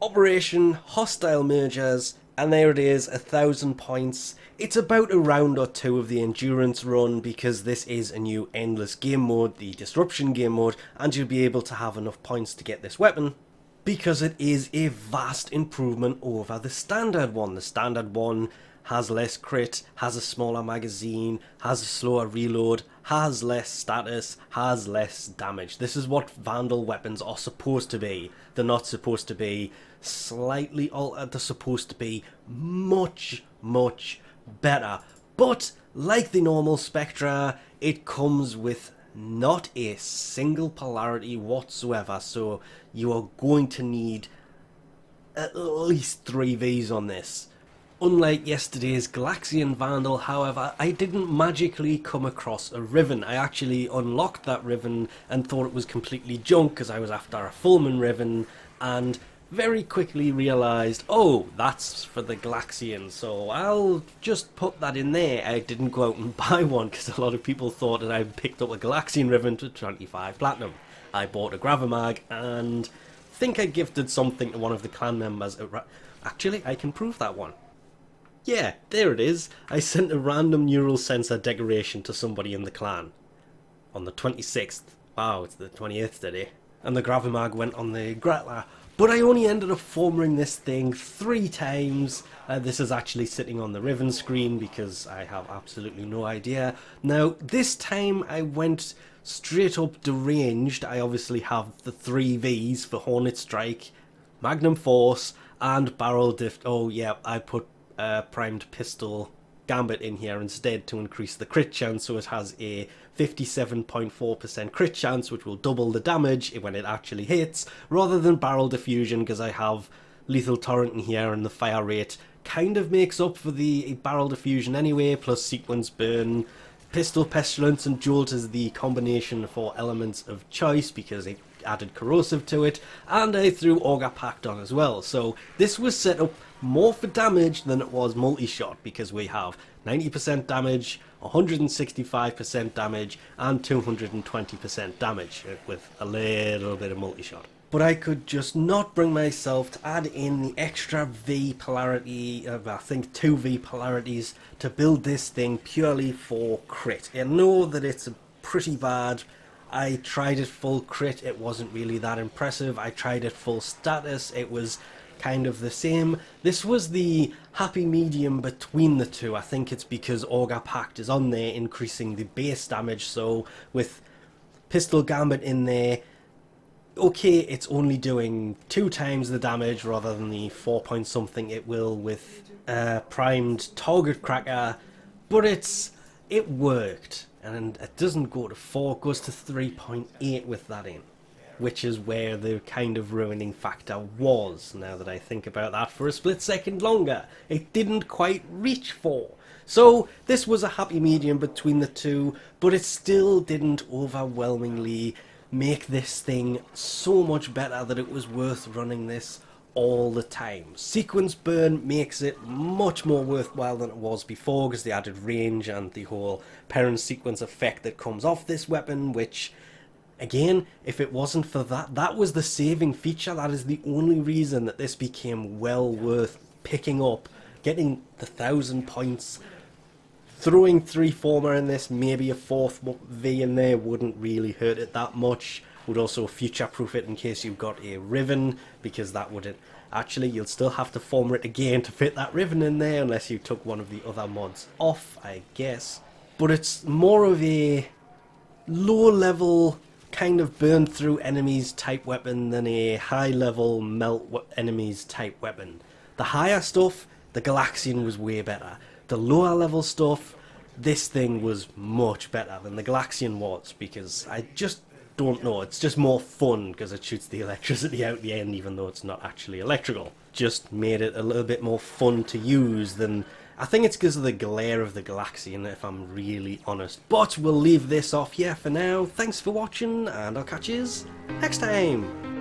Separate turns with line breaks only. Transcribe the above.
Operation Hostile Mergers, and there it is, 1,000 points. It's about a round or two of the endurance run because this is a new endless game mode, the disruption game mode, and you'll be able to have enough points to get this weapon because it is a vast improvement over the standard one. The standard one has less crit, has a smaller magazine, has a slower reload, has less status, has less damage. This is what Vandal weapons are supposed to be. They're not supposed to be slightly altered, they're supposed to be much, much better. But like the normal Spectra, it comes with not a single polarity whatsoever, so you are going to need at least 3 Vs on this. Unlike yesterday's Galaxian Vandal, however, I didn't magically come across a Riven. I actually unlocked that Riven and thought it was completely junk because I was after a Fulman Riven, and very quickly realised, oh, that's for the Galaxian, so I'll just put that in there. I didn't go out and buy one because a lot of people thought that I picked up a Galaxian Riven to 25 Platinum. I bought a Gravamag and think I gifted something to one of the clan members. Actually, I can prove that one. Yeah, there it is. I sent a random neural sensor decoration to somebody in the clan on the 26th. Wow, it's the 28th today. And the Gravamag went on the Gretler. But I only ended up forming this thing 3 times. This is actually sitting on the Riven screen because I have absolutely no idea. Now, this time I went straight up deranged. I obviously have the 3 Vs for Hornet Strike, Magnum Force, and Barrel Diff. Oh yeah, I put primed pistol gambit in here instead to increase the crit chance, so it has a 57.4% crit chance, which will double the damage when it actually hits, rather than barrel diffusion because I have lethal torrent in here and the fire rate kind of makes up for the barrel diffusion anyway, plus sequence burn. Pistol pestilence and jolt is the combination for elements of choice because it added corrosive to it, and I threw auger pact on as well. So this was set up more for damage than it was multi-shot because we have 90% damage, 165% damage, and 220% damage with a little bit of multi-shot. But I could just not bring myself to add in the extra V polarity, I think 2 V polarities, to build this thing purely for crit. I know that it's pretty bad. I tried it full crit, it wasn't really that impressive. I tried it full status, it was kind of the same. This was the happy medium between the two. I think it's because Auger Pact is on there increasing the base damage, so with Pistol Gambit in there, okay, it's only doing 2 times the damage rather than the 4 point something it will with primed Target Cracker, but it worked. And it doesn't go to 4, it goes to 3.8 with that in, which is where the kind of ruining factor was, now that I think about that for a split second longer. It didn't quite reach 4. So this was a happy medium between the two, but it still didn't overwhelmingly make this thing so much better that it was worth running this all the time. Sequence burn makes it much more worthwhile than it was before because they added range and the whole parent sequence effect that comes off this weapon, which again, if it wasn't for that, that was the saving feature. That is the only reason that this became well worth picking up, getting the 1,000 points. Throwing 3 Forma in this, maybe a 4th V in there wouldn't really hurt it that much. Would also future-proof it in case you've got a Riven, because that wouldn't... Actually, you'll still have to Forma it again to fit that Riven in there, unless you took one of the other mods off, I guess. But it's more of a low-level kind of burn through enemies type weapon than a high-level melt enemies type weapon. The higher stuff, the Galaxian was way better. The lower level stuff, this thing was much better than the Galaxian was, because I just don't know, it's just more fun because it shoots the electricity out the end even though it's not actually electrical. Just made it a little bit more fun to use than... I think it's because of the glare of the Galaxian, if I'm really honest. But we'll leave this off here for now. Thanks for watching, and I'll catch yous next time.